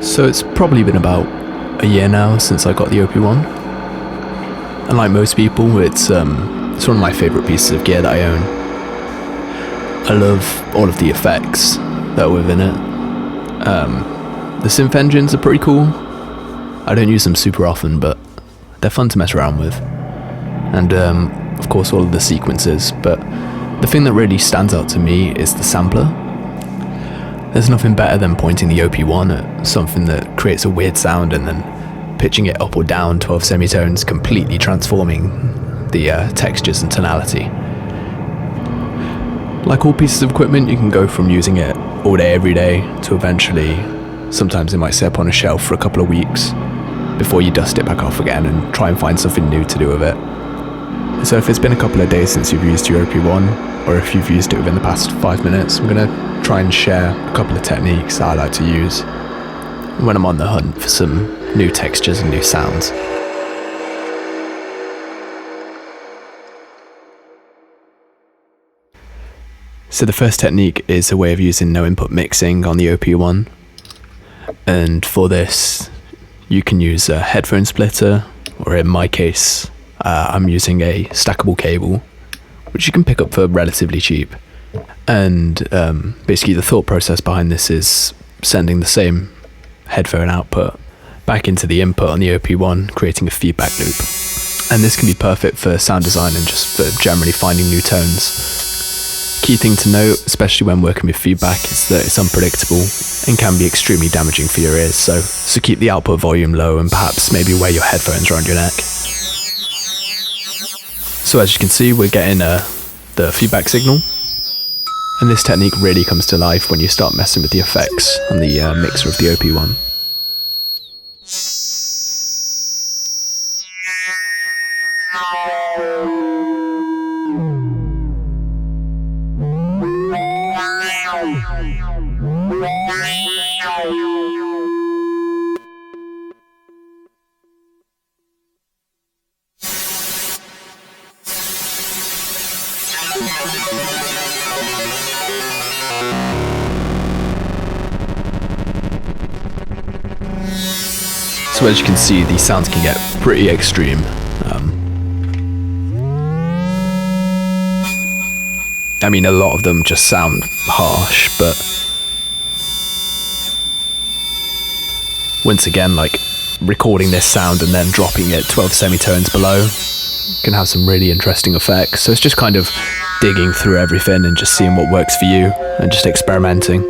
So it's probably been about a year now since I got the OP-1. And like most people, it's one of my favourite pieces of gear that I own. I love all of the effects that are within it. The synth engines are pretty cool. I don't use them super often, but they're fun to mess around with. And of course all of the sequences, but the thing that really stands out to me is the sampler. There's nothing better than pointing the OP-1 at something that creates a weird sound and then pitching it up or down 12 semitones, completely transforming the textures and tonality. Like all pieces of equipment, you can go from using it all day every day to eventually, sometimes it might sit up on a shelf for a couple of weeks before you dust it back off again and try and find something new to do with it. So if it's been a couple of days since you've used your OP-1, or if you've used it within the past 5 minutes, I'm going to try and share a couple of techniques that I like to use when I'm on the hunt for some new textures and new sounds. So the first technique is a way of using no input mixing on the OP-1, and for this you can use a headphone splitter, or in my case I'm using a stackable cable which you can pick up for relatively cheap. And basically the thought process behind this is sending the same headphone output back into the input on the OP-1, creating a feedback loop. And this can be perfect for sound design and just for generally finding new tones. Key thing to note, especially when working with feedback, is that it's unpredictable and can be extremely damaging for your ears, so keep the output volume low and perhaps maybe wear your headphones around your neck. So as you can see, we're getting the feedback signal. And this technique really comes to life when you start messing with the effects on the mixer of the OP-1. So as you can see, these sounds can get pretty extreme. I mean, a lot of them just sound harsh, but once again, like recording this sound and then dropping it 12 semitones below can have some really interesting effects. So it's just kind of digging through everything and just seeing what works for you and just experimenting.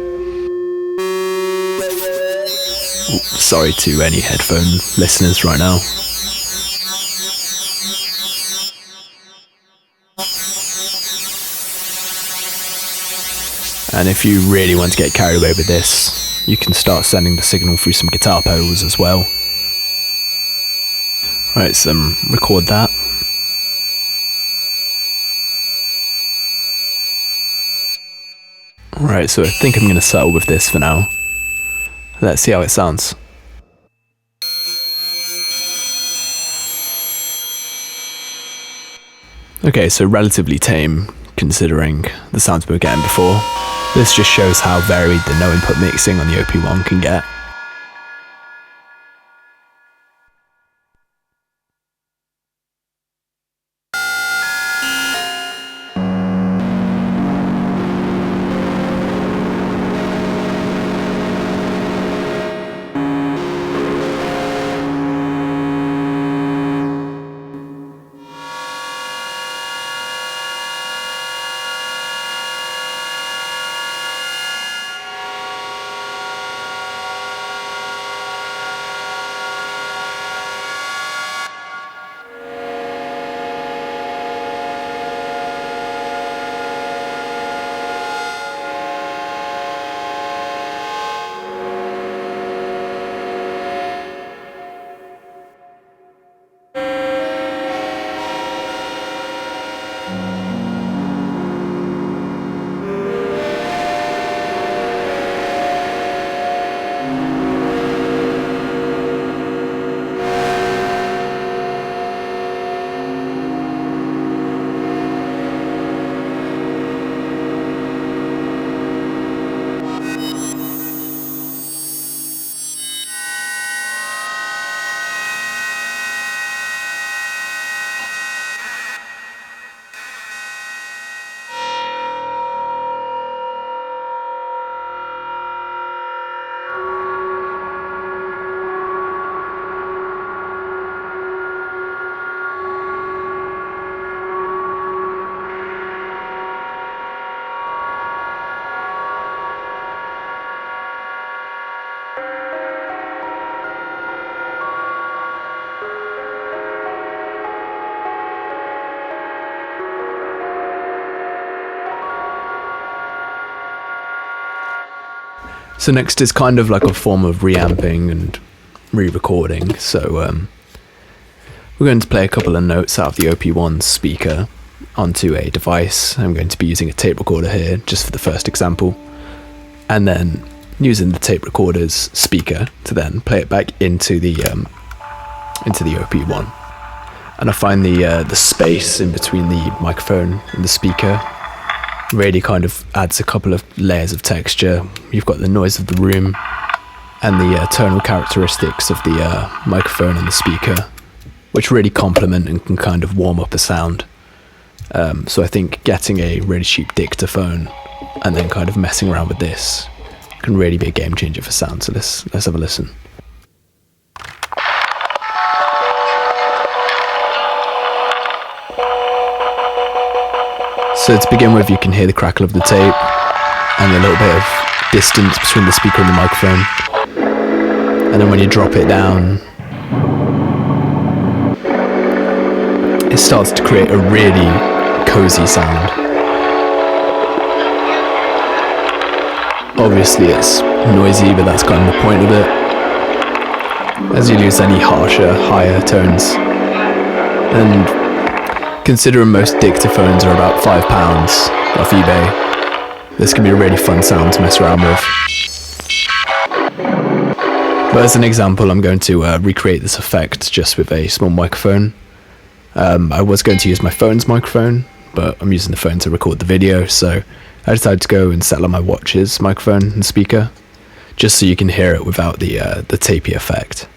Sorry to any headphone listeners right now. And if you really want to get carried away with this, you can start sending the signal through some guitar pedals as well. Right, so record that. Right, so I think I'm going to settle with this for now. Let's see how it sounds. Okay, so relatively tame considering the sounds we were getting before. This just shows how varied the no input mixing on the OP-1 can get. So next is kind of like a form of reamping and re-recording. So we're going to play a couple of notes out of the OP-1's speaker onto a device. I'm going to be using a tape recorder here just for the first example, and then using the tape recorder's speaker to then play it back into the OP-1. And I find the space in between the microphone and the speaker really kind of adds a couple of layers of texture. You've got the noise of the room and the tonal characteristics of the microphone and the speaker, which really complement and can kind of warm up a sound. So I think getting a really cheap dictaphone and then kind of messing around with this can really be a game changer for sound. So let's have a listen. So to begin with, you can hear the crackle of the tape and a little bit of distance between the speaker and the microphone. And then when you drop it down, it starts to create a really cozy sound. Obviously it's noisy, but that's kind of the point of it. As you lose any harsher, higher tones. And considering most dictaphones are about £5 off eBay, this can be a really fun sound to mess around with. But as an example, I'm going to recreate this effect just with a small microphone. I was going to use my phone's microphone, but I'm using the phone to record the video, so I decided to go and settle on my watch's microphone and speaker, just so you can hear it without the tapey effect.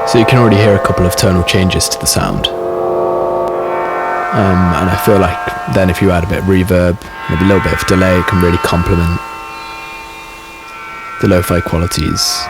So you can already hear a couple of tonal changes to the sound. And I feel like then if you add a bit of reverb, maybe a little bit of delay, it can really complement the lo-fi qualities.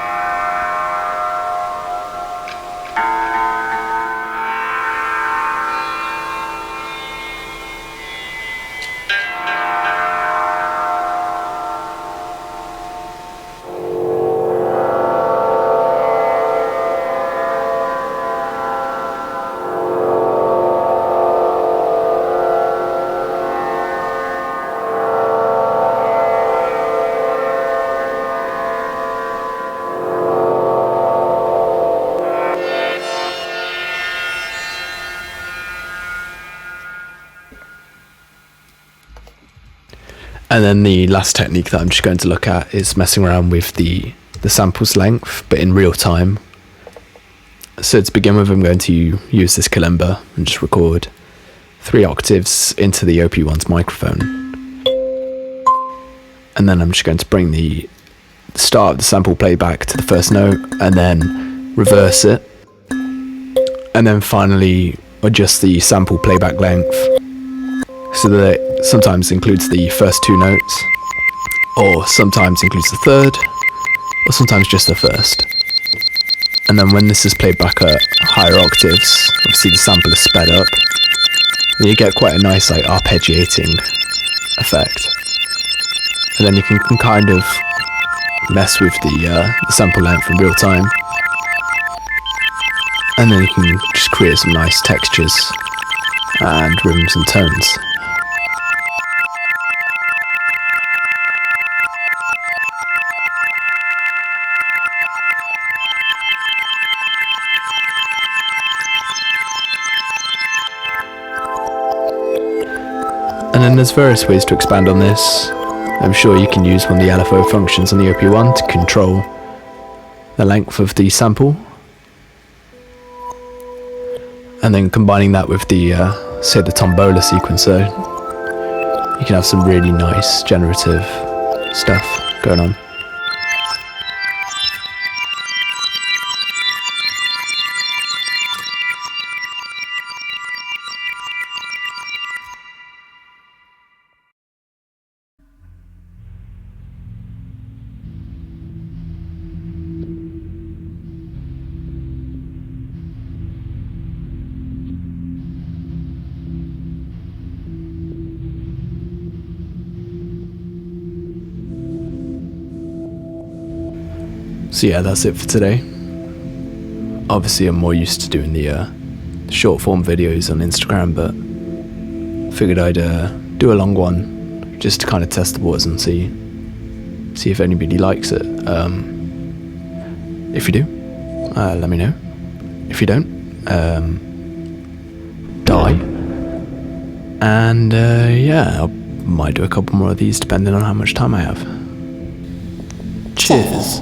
And then the last technique that I'm just going to look at is messing around with the sample's length, but in real time. So to begin with, I'm going to use this kalimba and just record 3 octaves into the OP-1's microphone. And then I'm just going to bring the start of the sample playback to the first note, and then reverse it. And then finally adjust the sample playback length so that it sometimes includes the first 2 notes, or sometimes includes the third, or sometimes just the first. And then when this is played back at higher octaves, obviously the sample is sped up, and you get quite a nice like arpeggiating effect. And then you can kind of mess with the sample length in real time, and then you can just create some nice textures and rhythms and tones. And then there's various ways to expand on this. I'm sure you can use one of the LFO functions on the OP-1 to control the length of the sample. And then combining that with the, say the tombola sequencer, you can have some really nice generative stuff going on. So yeah, that's it for today. Obviously I'm more used to doing the short form videos on Instagram, but figured I'd do a long one just to kind of test the waters and see if anybody likes it. If you do, let me know. If you don't, die. And yeah, I might do a couple more of these depending on how much time I have. Cheers.